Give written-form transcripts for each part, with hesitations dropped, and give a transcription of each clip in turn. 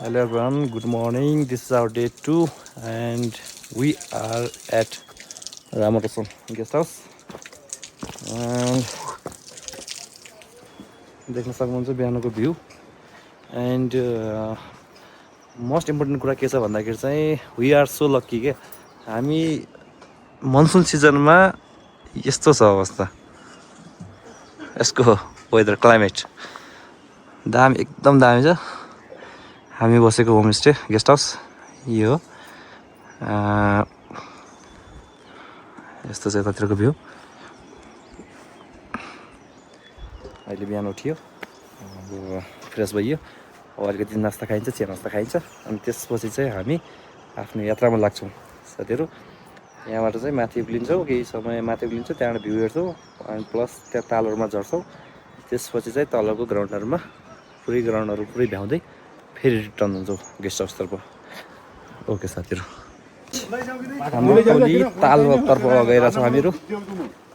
Hello everyone, good morning. This is our day 2 and we are at Ramatosan guest house. And देख्न सक्नुहुन्छ बिहानको view and most important कुरा के छ भन्दाखेरि चाहिँ वी आर सो लक्की के हामी मनसुन सिजनमा यस्तो छ अवस्था यसको वेदर क्लाइमेट दामी एकदम दामी छ हामी बसेको होमस्टे गेस्ट हाउस यो यस्तो चाहिँ यतातिरको भ्यू अहिले बिहान उठियो अब फ्रेस भइयो अब अलिकति नास्ता खाइन्छ चिया नास्ता खाइन्छ अनि त्यसपछि चाहिँ हामी आफ्नो यात्रामा लाग्छौँ साथीहरू यहाँबाट चाहिँ माथि उक्लिन्छौँ केही समय माथि उक्लिन्छौँ त्यहाँबाट भ्यू हेर्छौँ अनि प्लस त्यहाँ तालहरूमा झर्छौँ त्यसपछि चाहिँ तलको ग्राउन्डहरूमा ग्राउन्डहरू पुरै भ्याउँदै फेरि रिटर्न हुन्छौँ गेस्ट हाउसतर्फ ओके साथीहरू हाम्रो टोली तालतर्फ गइरहेछौँ हामीहरू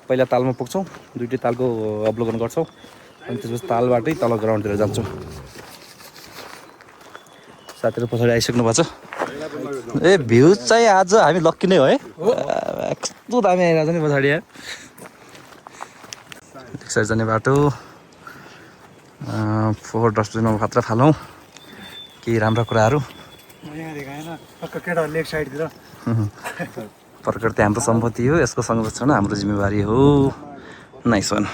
पहिला तालमा पुग्छौँ दुईटै तालको अवलोकन गर्छौँ अनि त्यसपछि तालबाटै तल ग्राउन्डतिर जान्छौँ साथीहरू पछाडि आइसक्नु भएको छ ए भ्यू चाहिँ आज हामी लक्की नै हो है कस्तो दामी आइरहेको छ नि पछाडि यहाँ साइड जाने बाटो फोहोर डस्टबिनमा मात्र फालौँ केही राम्रा कुराहरू प्रकृति हाम्रो सम्पत्ति हो यसको संरक्षण हाम्रो जिम्मेवारी हो नाइस वान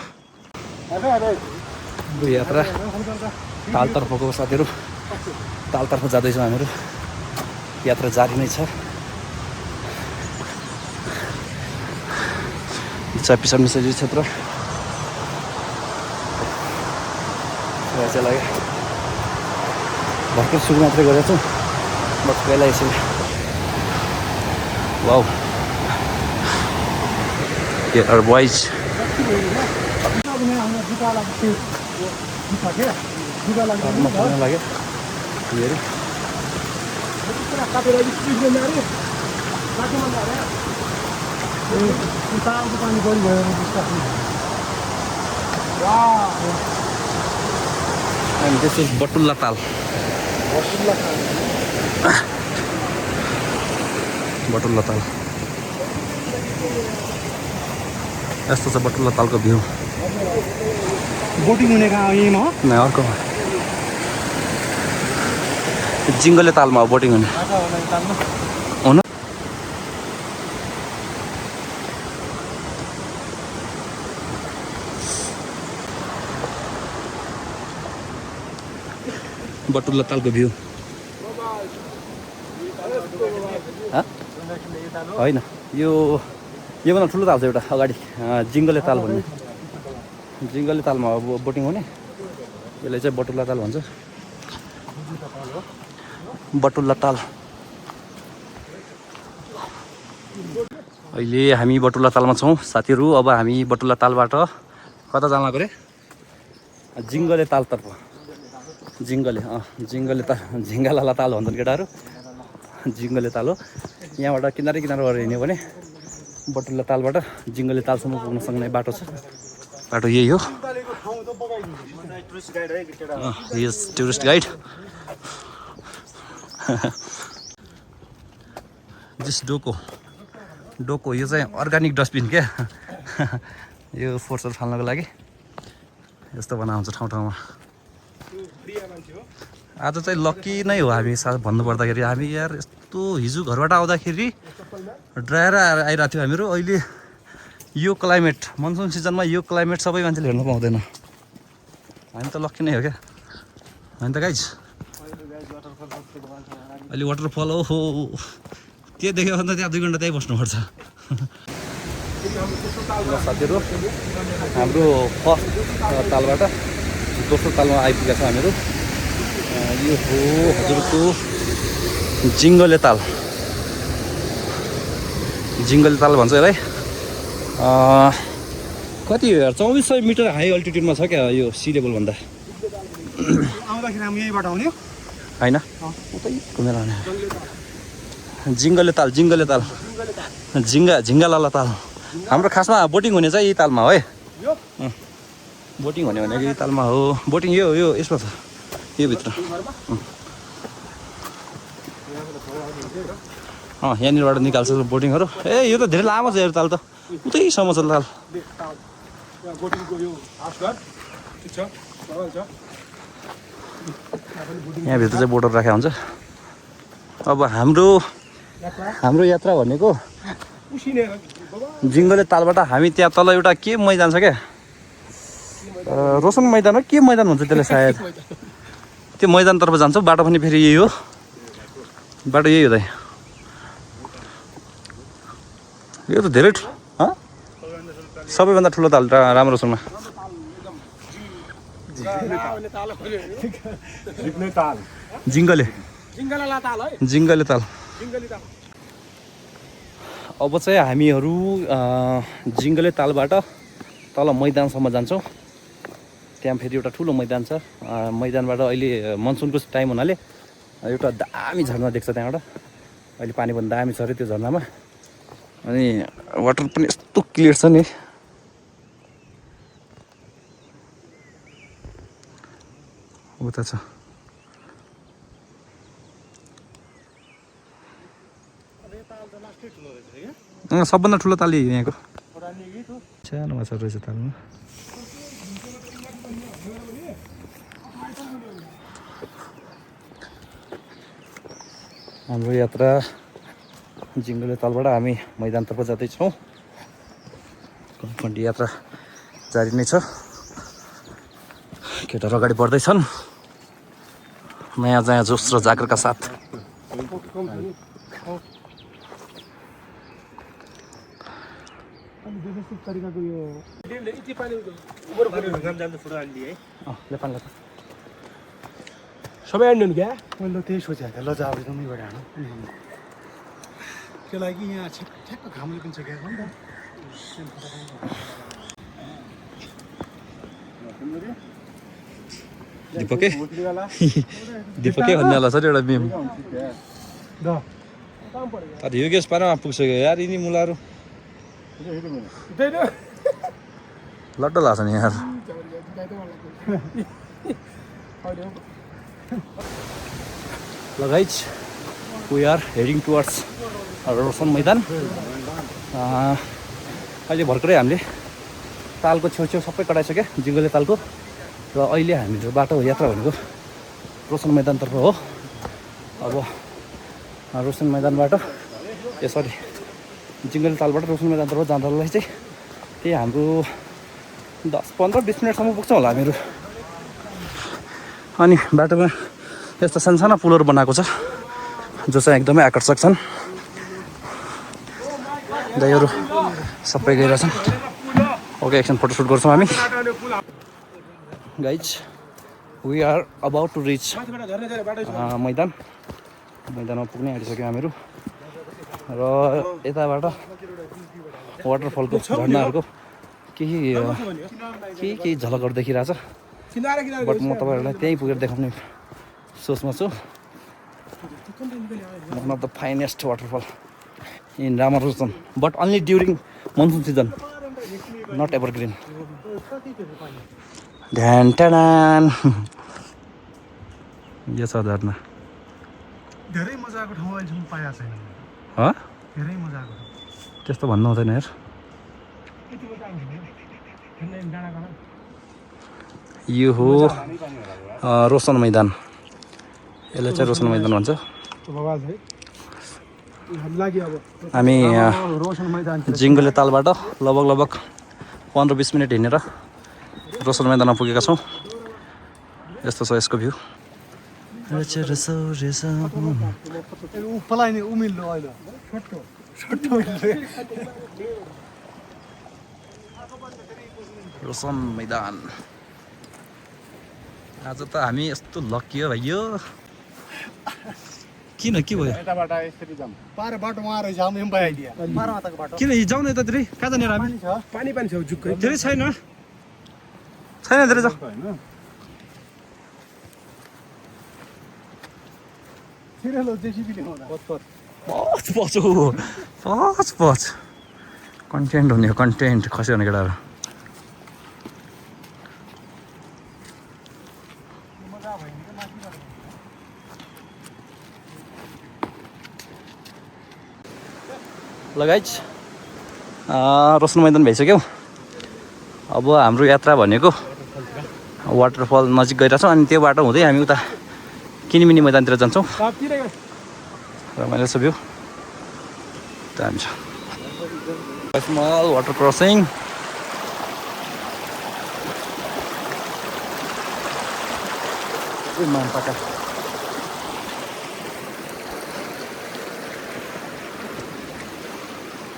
यात्रा तालतर्फको साथीहरू तालतर्फ जाँदैछौँ हामीहरू यात्रा जारी नै छ पिसाब मिसरी क्षेत्र लाग्यो भर्खर सुरु मात्रै गरेको छु बस पहिला यसो wow here are boys and this is Batulla Tal. Batulla Tal. यस्तो छ बटुल्ला तालको भ्यू बोटिङ हुने कहाँ यहीँमा हो न अर्को जिङ्गले तालमा हो बोटिङ हुने हुन बटुल्ला तालको भ्यू होइन योभन्दा ठुलो ताल छ एउटा अगाडि जिङ्गले ताल भन्ने जिङ्गले तालमा बोटिङ हुने यसलाई चाहिँ बटुल्ला ताल भन्छ बटुल्ला ताल अहिले हामी बटुल्ला तालमा छौँ साथीहरू अब हामी बटुल्ला तालबाट कता जान लाग्यो रे जिङ्गले तालतर्फ जिङ्गले ताल झिङ्गालाला ताल भन्छन् केटाहरू जिङ्गले ताल हो यहाँबाट किनारै किनारा गरेर हिँड्यो भने बटुल्ला तालबाट जिङ्गले तालसम्म पुग्न सक्ने बाटो छ बाटो यही हो टुरिस्ट गाइड जिस डोको यो चाहिँ अर्ग्यानिक डस्टबिन क्या यो फोहोरसोहोर फाल्नको लागि यस्तो बनाउँछ ठाउँ ठाउँमा आज चाहिँ लक्की नै हो हामी भन्नुपर्दाखेरि हामी यार यस्तो हिजो घरबाट आउँदाखेरि ड्राएर आइरहेको थियो हामीहरू अहिले यो क्लाइमेट मनसुन सिजनमा यो क्लाइमेट सबै मान्छेले हेर्नु पाउँदैन हामी त लक्की नै हो क्या होइन त गाइज अहिले वाटरफल हो त्यो देख्यो भने त त्यहाँ 2 घन्टा त्यहीँ बस्नुपर्छ साथीहरू हाम्रो फर्स्ट तालबाट दोस्रो तालमा आइपुगेका छौँ हामीहरू यो हो हजुरको जिङ्गले ताल भन्छ यसलाई। कति 2400 मिटर हाई अल्टिट्युडमा छ क्या यो सी लेभल भन्दा। आउँदाखेरि हामी यहीबाट आउने होइन उतै घुमेर आउने। जिङ्गले ताल झिङ्गालाला ताल। हाम्रो खासमा बोटिङ हुने चाहिँ यही तालमा हो है। बोटिङ हुने भनेको यही तालमा हो। बोटिङ यो यसमा छ यो भित्र। यहाँनिरबाट निकाल्छ बोटिङहरू। ए यो त धेरै लामो छ यो ताल त, उतैसम्म छ ताल। यहाँभित्र चाहिँ बोटहरू राखेको हुन्छ। अब हाम्रो यात्रा भनेको जिङ्गले तालबाट हामी त्यहाँ तल एउटा के मैदान छ क्या, रोशन मैदान हो के मैदान भन्छ त्यसलाई सायद, त्यो मैदानतर्फ जान्छौँ। बाटो पनि फेरि यही हो, बाटो यही हो दाइ। यो त धेरै सबैभन्दा ठुलो ताल राम्रो सुनमा। जिङ्गले ताल। अब चाहिँ हामीहरू जिङ्गले तालबाट तल मैदानसम्म जान्छौँ। त्यहाँ फेरि एउटा ठुलो मैदान छ। मैदानबाट अहिले मनसुनको टाइम हुनाले एउटा दामी झरना देख्छ त्यहाँबाट। अहिले पानी पनि दामी छ अरे त्यो झरनामा। अनि वाटर पनि यस्तो क्लियर छ नि। उता छ सबभन्दा ठुलो ताल यहाँको। सानो माछा रहेछ तालमा। हाम्रो यात्रा जिङ्गले तालबाट हामी मैदानतर्फ जाँदैछौँ। कन्फन्टी यात्रा जारी नै छ। केटाहरू अगाडि बढ्दैछन् नयाँ जोस र जागरका साथ। सबै हान्नु क्या मैले त्यही सोचेको थिएँ। ल जा अब एकदमै हानु त्यो लागि यहाँ ठ्याक्क घामले पनि सकेको नि त। दिपकै भन्नेवाला छ नि एउटा मिम। तर योगेश पारमा पुगिसक्यो यार। यिनी मुलाहरू लड्डो लाग्छ नि यार। ल guys we are heading towards Roshan मैदान। अहिले भर्खरै हामीले तालको छेउछेउ सबै कटाइसक्यो जिङ्गले तालको। र अहिले हामीहरू बाटो यात्रा भनेको रोशन मैदानतर्फ हो। अब रोशन मैदानबाट जिङ्गले तालबाट रोशन मैदानतर्फ जाँदालाई चाहिँ त्यही हाम्रो 10-15-20 मिनटसम्म पुग्छौँ होला हामीहरू। अनि बाटोमा यस्ता सानसाना पुलहरू बनाएको छ जो चाहिँ एकदमै आकर्षक छन्। दाइहरू सबै गइरहेछन्। ओके एकछिन फोटोसुट गर्छौँ हामी। Guys we are about to reach मैदानमा पुग्नै आँटिसक्यौँ हामीहरू। र यताबाट वाटरफलको झर्नाहरूको केही झलकहरू देखिरहेछ। बट म तपाईँहरूलाई त्यहीँ पुगेर देखाउने सोचमा छु। One of the finest waterfall in Ramaroshan but only during monsoon season, not evergreen. ध्यान टाडान यो छ झर्ना। धेरै मजाको ठाउँ अहिलेसम्म पाएको छैन। धेरै मजाको त्यस्तो भन्नु हुँदैन यार। यो हो रोशन मैदान। यसलाई चाहिँ रोशन मैदान भन्छ। हामी जिङ्गले तालबाट लगभग 15-20 मिनट हिँडेर रोशन मैदानमा पुगेका छौँ। यस्तो छ यसको भ्यू। रोशन मैदान। आज त हामी यस्तो लकी हो भाइयो किन के भयो यताबाट यसरी जाम पार बाटोमा आएर जाम एम पाइदिया पार माताको बाटो किन जाउँ न यतातिर कहाँ जाने हामी पानी छ जुक्कै धेरै छैन धेरै जाऊ हैन सिरेलो जेसीबी ल्याउँदा पच कन्टेन्ट हुने हो कन्टेन्ट खस्यो भने केटाहरू लगाइज रोशन मैदान भइसक्यो अब हाम्रो यात्रा भनेको वाटरफल नजिक गइरहेछौँ अनि त्यो बाटो हुँदै हामी उता किनिमिनी मैदानतिर जान्छौँ रमाइलो छ भ्यू दामी छ स्मल वाटर क्रसिङ मानपाका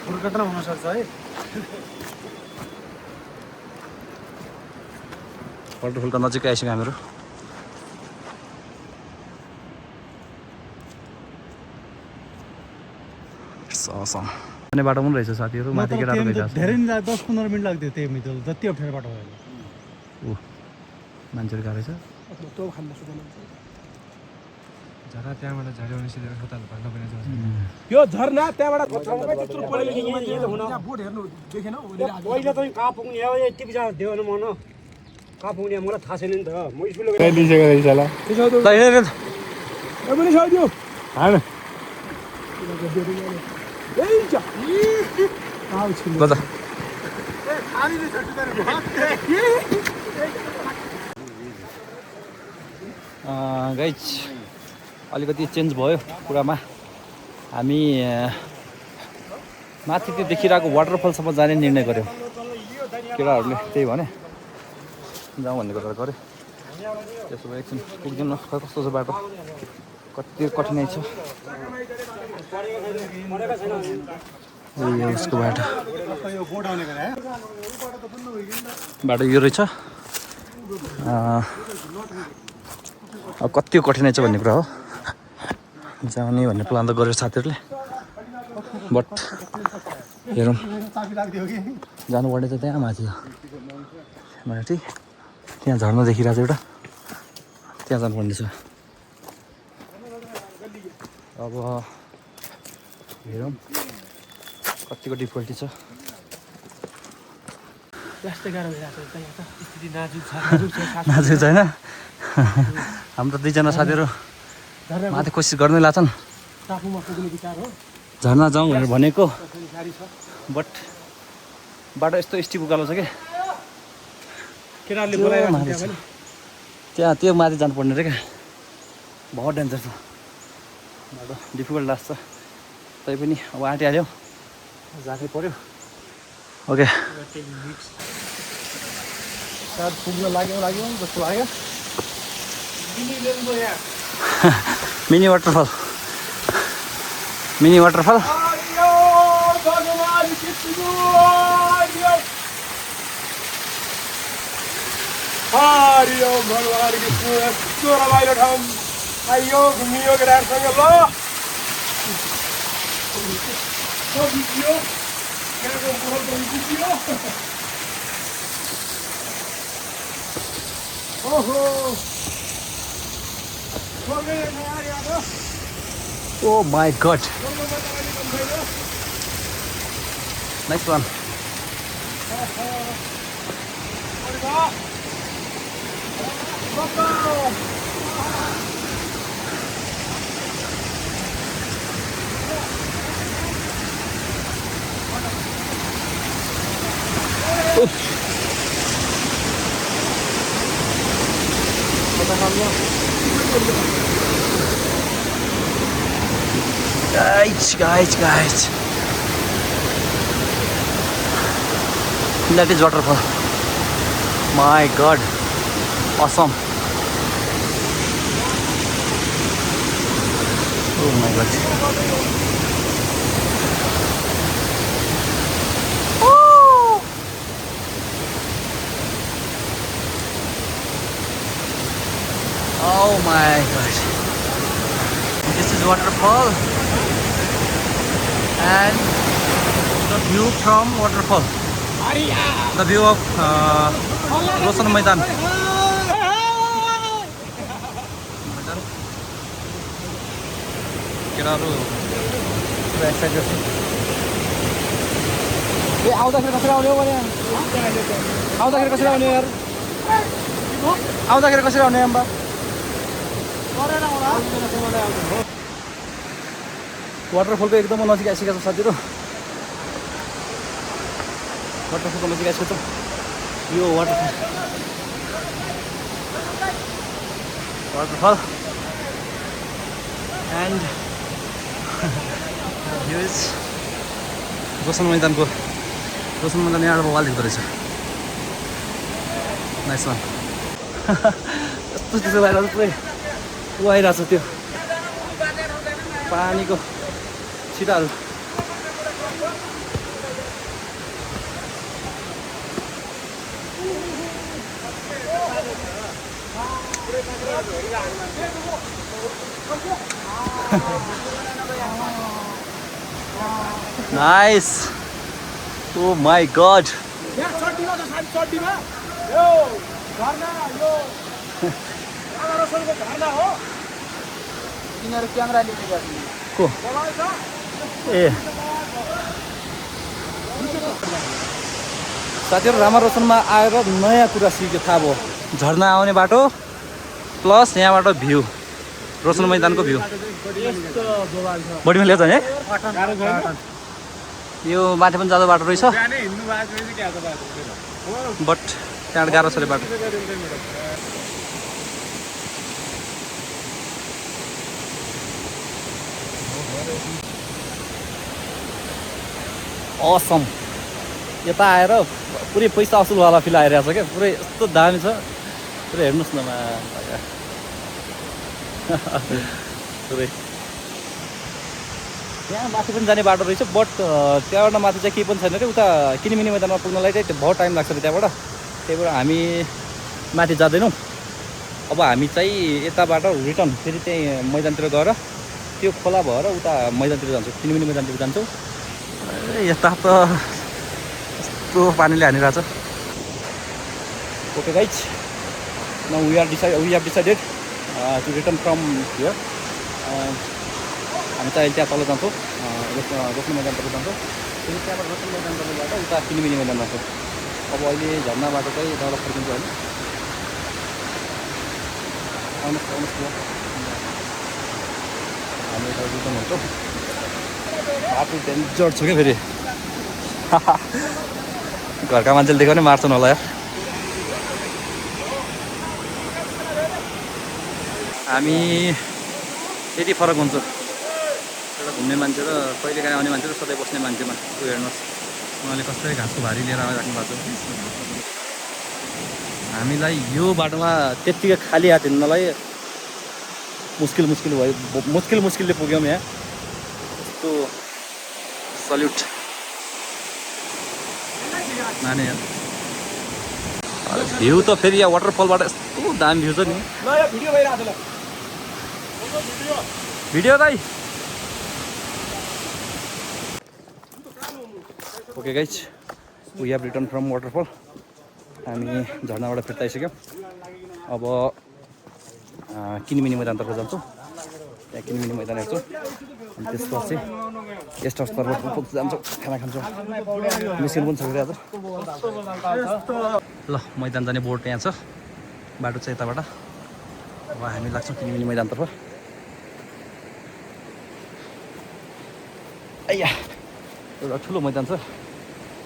दुर्घटना हुन सक्छ है वाटरफलको नजिकै आइसक्यो हामीहरू जाने बाटो पनि रहेछ साथीहरू माथि केटाहरू गइरहेको धेरै नि 10-15 मिनेट लाग्थ्यो त्यही मित्र जति अप्ठ्यारो बाटो भयो ऊ मान्छेहरू गएको रहेछ त्यो खान्न सुदैन झरा त्यहाँबाट झऱ्यो भने सिधै अस्पताल भन्न पनि जान्छ यो झरना त्यहाँबाट त्यत्रो पढे लेखेको मान्छे हुन बोर्ड हेर्नु देखेन पहिला त कहाँ पुग्ने हो यति बिचा देऊ न मन कहाँ पुग्ने मलाई थाहा छैन नि त म स्कुल लिइसकेको रहेछ होला पनि साइदियो हान गाइज अलिकति चेन्ज भयो कुरामा हामी माथि त्यो देखिरहेको वाटरफलसम्म जाने निर्णय गऱ्यौँ केटाहरूले त्यही भने जाउँ भन्ने कुरा गऱ्यो त्यसो भए एकछिन पुग्दैन कस्तो छ बाटो कति कठिनाइ छ उसको बाटो बाटो यो रहेछ अब कति कठिनाइ छ भन्ने कुरा हो जाउने भन्ने प्लान त गरेर साथीहरूले बट हेरौँ जानुपर्ने चाहिँ त्यहाँ माथि हो माथि त्यहाँ झर्ना देखिरहेको छ एउटा त्यहाँ जानुपर्ने छ अब हेरौँ कतिको डिफिकल्टी छ नाजुक छैन हाम्रो दुईजना साथीहरू माथि कोसिस गर्नै लाग्छन् झर्ना जाउँ भनेर भनेको बट बाटो यस्तो स्टिप उकालो छ कि त्यहाँ त्यो माथि जानुपर्ने रहेछ क्या बहुत डेन्जर छ बाटो डिफिकल्ट लाग्छ तैपनि अब आँटिहाल्यो जानै पर्यो ओके पुग्न लाग्यो जस्तो लाग्यो मिनी वाटरफल हरिओम भगवान कृष्ण यस्तो रमाइलो ठाउँ आइयो घुमियो केटाहरूसँग ल ओहो Oh my god. Nice one. Guys. That is waterfall. My god. Awesome. Oh my god. Oh my god. This is waterfall and the view from waterfall. The view of Rosan Maidan. केटाहरू पुरा excited छ ए आउँदाखेरि कसरी आउने हो भने आउँदाखेरि कसरी आउने यार आउँदाखेरि कसरी आउने अम्बा वाटरफलको एकदम नजिक आइसकेको छ साथीहरू वाटरफलको नजिक आइसकेको छ यो waterfall and here is Roshan मैदानको रोशन मैदान यहाँबाट वाल देख्दो रहेछ नाइस वान यस्तो चिसो भएर पुरै ऊ आइरहेको छ त्यो पानीको छिटाहरू Nice. Oh my God. यहाँ चड्डीमा त साथी चड्डीमा यो झरना यो आमा रोशनको झरना हो तिनीहरू क्यामेरा लिने गर्ने को ए साथीहरू रामा रोशनमा आएर नयाँ कुरा सिक्यो थाहा भयो झरना आउने बाटो प्लस यहाँबाट भ्यू रोशन मैदानको भ्यू बढीमा ल्याउँछ है यो माथि पनि जाँदो बाटो रहेछ बट त्यहाँबाट गाह्रो छ बाटो असम यता आएर पुरै पैसा असुलवाला फिल आइरहेको छ क्या पुरै यस्तो दामी छ पुरै हेर्नुहोस् न पुरै त्यहाँ माथि पनि जाने बाटो रहेछ बट त्यहाँबाट माथि चाहिँ केही पनि छैन क्या उता किनिमिनी मैदानमा पुग्नलाई चाहिँ बहुत टाइम लाग्छ त्यहाँबाट त्यही भएर हामी माथि जाँदैनौँ अब हामी चाहिँ यताबाट रिटर्न फेरि त्यही मैदानतिर गएर त्यो खोला भएर उता मैदानतिर जान्छौँ किनिमिनी मैदानतिर जान्छौँ यता त यस्तो पानीले हानिरहेछ okay guys now we have decided to return from here हामी चाहिँ त्यहाँ तल जान्छौँ रोशन मैदानतिर जान्छौँ फेरि त्यहाँबाट रोशन मैदानबाट उता किनिमिनी मैदान जान्छौँ अब अहिले झर्नाबाट चाहिँ यताबाट फर्किन्छ होइन आउनुहोस् हामी यता रिटर्न हुन्छौँ बाटो डेन्जर छ क्या फेरि घरका मान्छेले देख्यो भने मार्छन् होला यार हामी त्यति फरक हुन्छ एउटा घुम्ने मान्छे र कहिलेकाहीँ आउने मान्छे र सधैँ बस्ने मान्छेमा त्यो हेर्नुहोस् उहाँले कस्तै घाँसको भारी लिएर आइराख्नु भएको छ हामीलाई यो बाटोमा त्यत्तिकै खाली हात हिँड्नलाई मुस्किलले पुग्यौँ यहाँ यस्तो सल्युट माने भ्यू त फेरि यहाँ वाटरफलबाट यस्तो दामी भ्यू छ नि ल यो भिडियो भइरहेको छ ल भिडियो दाइ okay guys we have return from waterfall हामी झर्नाबाट फिर्ता आइसक्यौँ अब किनिमिनी मैदानतर्फ जान्छौँ त्यहाँ किनिमिनी मैदान हेर्छौँ अनि त्यसपछि गेस्ट हाउसतर्फ जान्छौँ खाना खान्छौँ मिसिन पनि छ आज ल मैदान जाने बोर्ड यहाँ छ बाटो चाहिँ यताबाट अब हामी लाग्छौँ किनिमिनी मैदानतर्फ आइया एउटा ठुलो मैदान छ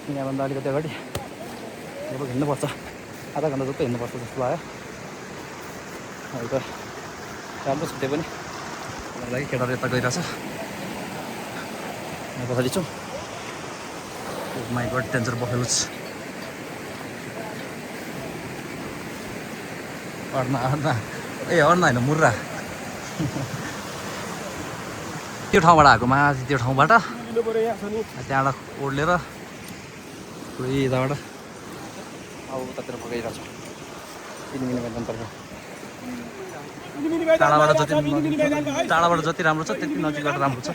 यहाँभन्दा अलिकति अगाडि अब हिँड्नुपर्छ आधा घन्टा जस्तो हिँड्नुपर्छ जस्तो लाग्यो अहिले त राम्रो छुट्टै पनि लागि केटाहरू यता गइरहेछ पछाडि छौँ माइ गड डेन्जर बफेलोज अर्ना ए अर्ना होइन मुर्रा त्यो ठाउँबाट आएको माथि त्यो ठाउँबाट त्यहाँबाट ओर्लेर पुरै यताबाट अब उतातिर फर्काइरहेको छ किनिमिनी मैदानतर्फ टाढाबाट जति राम्रो छ त्यति नजिकबाट राम्रो छ।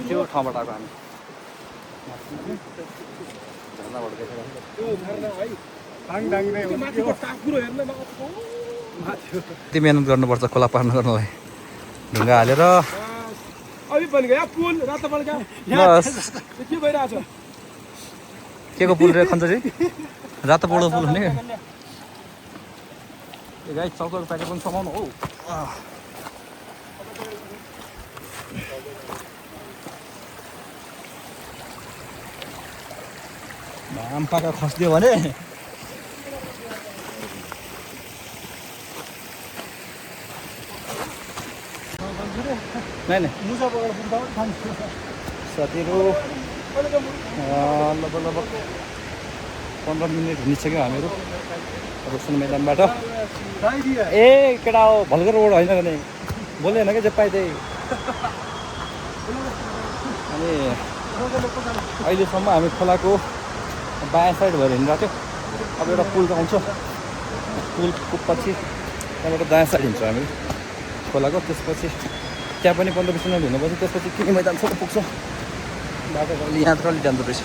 त्यो ठाउँबाट आएको हामी झर्नाबाट देखेर यति मिहिनेत गर्नुपर्छ खोला पार नगर्नलाई। ढुङ्गा हालेर के को पुल रे खन्छ रातो पौडो पुल हुने गाई चौकको प्याकेट पनि समाउनु हौ। घाम पाका खस्दियो भने नहीं साथीहरू लगभग 15 मिनट हिँडिसक्यो हामीहरू रोशन मैदानबाट। ए केटा हो भल्गर रोड होइन भने बोलेन क्या जे पाइ त्यही। अनि अहिलेसम्म हामी खोलाको बायाँ साइड भएर हिँडिरहेको थियो। अब एउटा पुल आउँछ, पुलको पछि त्यहाँबाट दायाँ साइड हिँड्छौँ हामी खोलाको। त्यसपछि त्यहाँ पनि 15-20 मिनट हिँड्नुपर्छ। त्यसपछि किनी मैदानसम्म पुग्छ। बाटो अलि यहाँ त अलि जान्दो रहेछ।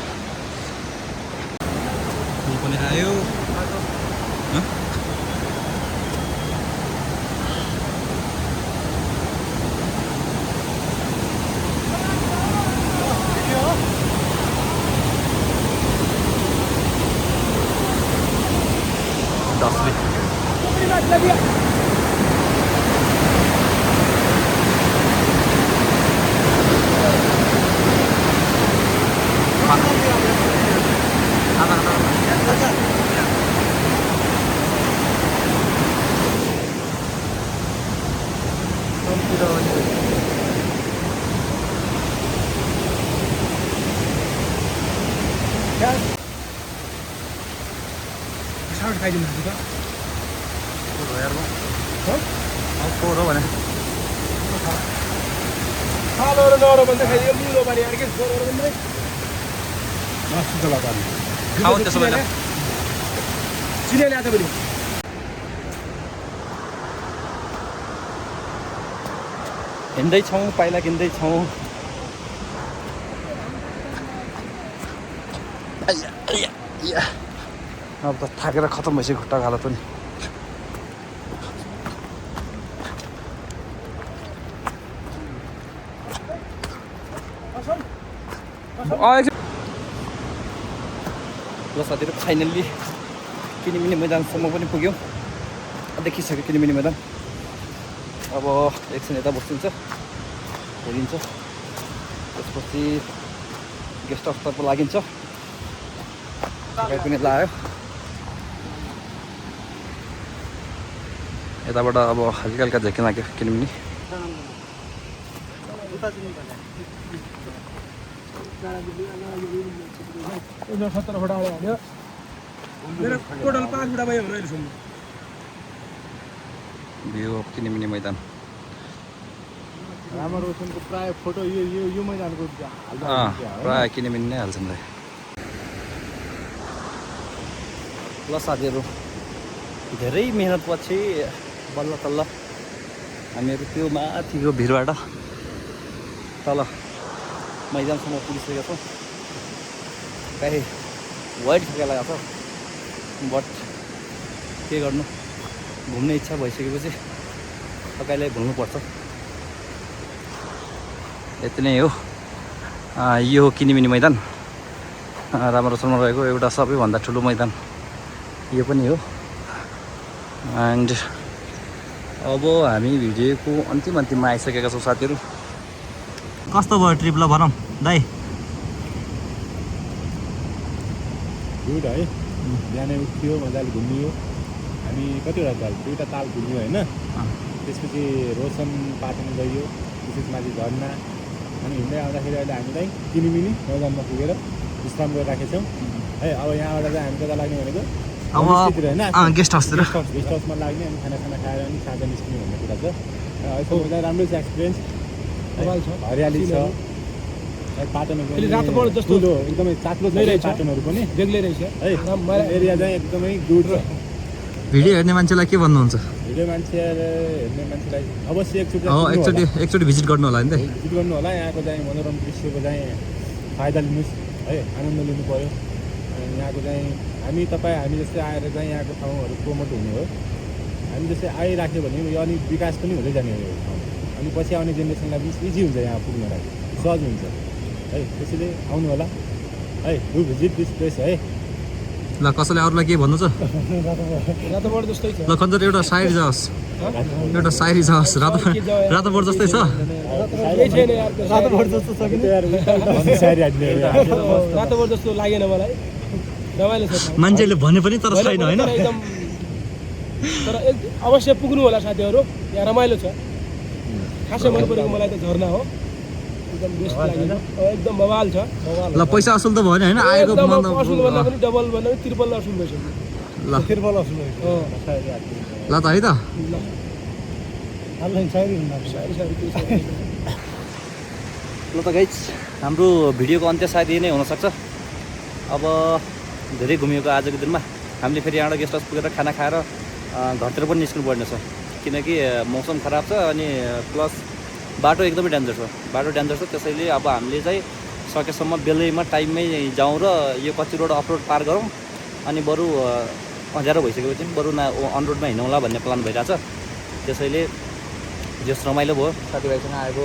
पुल पनि आयो। हिँड्दैछौँ, पाइला किन्दैछौँ। अब त थाकेर खतम भइसक्यो खुट्टाको हालत पनि। ल साथीहरू फाइनल्ली किनिमिनी मैदानसम्म पनि पुग्यौँ। देखिसक्यो किनिमिनी मैदान। अब एकछिन यता बसिन्छ, हेरिन्छ, त्यसपछि गेस्ट हाउसतर्फ लागिन्छ। पनि लाग्यो यताबाट। अब हल्का हल्का झेक्किन लाग्यो किनभने भ्यू अफ किनमिनी मैदान। रोशनको प्राय फोटो यो मैदानको प्राय किनमिनी नै हाल्छन्। ल साथीहरू धेरै मेहनतपछि बल्ल तल्ल हामीहरू त्यो माथिको भिरबाट तल मैदानसम्म पुगिसकेका छौँ। कहीँ वाइड थका लागेको छ, बट के गर्नु, घुम्ने इच्छा भइसकेपछि थकाइलाई भुल्नुपर्छ। यति नै हो। यो हो किनिमिनी मैदान, रामरोसनमा रहेको एउटा सबैभन्दा ठुलो मैदान यो पनि हो। एन्ड अब हामी भिडियोको अन्तिममा आइसकेका छौँ साथीहरू। कस्तो भयो ट्रिप ल भनौँ दाइ? गुड है। बिहानै उठ्यो, मजाले घुमियो। हामी कतिवटा ताल, 2टा ताल घुम्यो होइन। त्यसपछि रोशन पाटन गयो, त्यसपछि माथि झर्ना। अनि हिँड्दै आउँदाखेरि अहिले हामीलाई किनिमिनी मैदानमा पुगेर विश्राम गरिराखेका छौँ है। अब यहाँबाट चाहिँ हामी कता लाग्ने भनेको अब गेस्ट हाउसतिर, गेस्ट हाउसमा लाग्ने अनि खाना खाएर अनि साँझ निस्किने भन्ने कुरा छ। अहिले राम्रो छ एक्सपिरियन्स, हरियाली छ, पाटनहरू अहिले रातोपहर जस्तो ठुलो एकदमै चाक्लो छ रहेछ। पाटनहरू पनि बेग्लै रहेछ है मलाई एरिया चाहिँ एकदमै गुड छ। भिडियो हेर्ने मान्छेलाई के भन्नुहुन्छ? भिडियो मान्छेले हेर्ने मान्छेलाई अवश्य एकचोटि भिजिट गर्नु होला नि त। भिजिट गर्नु होला। यहाँको चाहिँ मनोरम दृश्यको चाहिँ फाइदा लिनुहोस् है, आनन्द लिनु पऱ्यो। अनि यहाँको चाहिँ हामी जस्तै आएर चाहिँ यहाँको ठाउँहरू प्रमोट हुने हो। हामी जस्तै आइराख्यो भने यो अनि विकास पनि हुँदै जाने हो यो ठाउँ। अनि पछि आउने जेनेरेसनलाई पनि इजी हुन्छ यहाँ पुग्नलाई, सहज हुन्छ है। त्यसैले आउनु होला है, डु भिजिट दिस प्लेस है। ल कसैले अरूलाई के भन्नु छ? रातोपहर जस्तै छ ल खन्जर एउटा सायरी जाओस्, एउटा सायरी जाओस्। रातोपहर जस्तै छ। केही छैन यार रातोपहर जस्तो छ कि रातोपहर जस्तो लागेन मलाई। रमाइलो छ मान्छेले भने पनि तर छैन होइन। एकदम तर अवश्य पुग्नु होला साथीहरू, यहाँ रमाइलो छ। खासै मन परेको मलाई त झरना हो, एकदम बेस्ट लाग्यो। एकदम बवाल छ। ल पैसा असुल त भएन होइन? आएको एकदम मतलब असुल भन्दा पनि डबल भन्दा पनि ट्रिपल असुल रहेछ। ल तिर्पल असुल ल त है त। ल त गाइज, हाम्रो भिडियोको अन्त्य सायद यही नै हुनसक्छ। अब धेरै घुमिएको आजको दिनमा। हामीले फेरि यहाँबाट गेस्ट हाउस पुगेर खाना खाएर घरतिर पनि निस्किनु पर्ने छ, किनकि मौसम खराब छ अनि प्लस बाटो एकदमै डेन्जर छ। त्यसैले अब हामीले चाहिँ सकेसम्म बेलैमा टाइममै जाउँ र यो कच्ची रोड अफ रोड पार गरौँ। अनि बरु अँध्यारो भइसकेपछि बरु अन रोडमा हिँडौँला भन्ने प्लान भइरहेछ। त्यसैले जस रमाइलो भयो, साथीभाइसँग आएको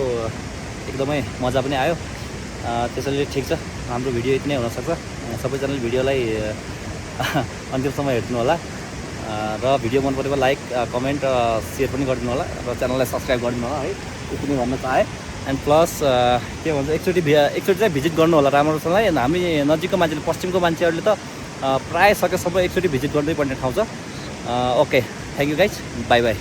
एकदमै मजा पनि आयो। त्यसैले ठिक छ, हाम्रो भिडियो यति नै हुनसक्छ। सबैजनाले भिडियोलाई अन्तिमसम्म हेरिदिनु होला र भिडियो मन परेको लाइक कमेन्ट सेयर पनि गरिदिनु होला र च्यानललाई सब्सक्राइब गरिदिनु होला है। यति नै भन्न चाहे। एन्ड प्लस के भन्छ, एकचोटि चाहिँ भिजिट गर्नु होला राम्रोसँगलाई। हामी नजिकको मान्छेले, पश्चिमको मान्छेहरूले त प्रायः सकेसम्म एकचोटि भिजिट गर्नै पर्ने ठाउँ छ। Okay, thank you guys, by by.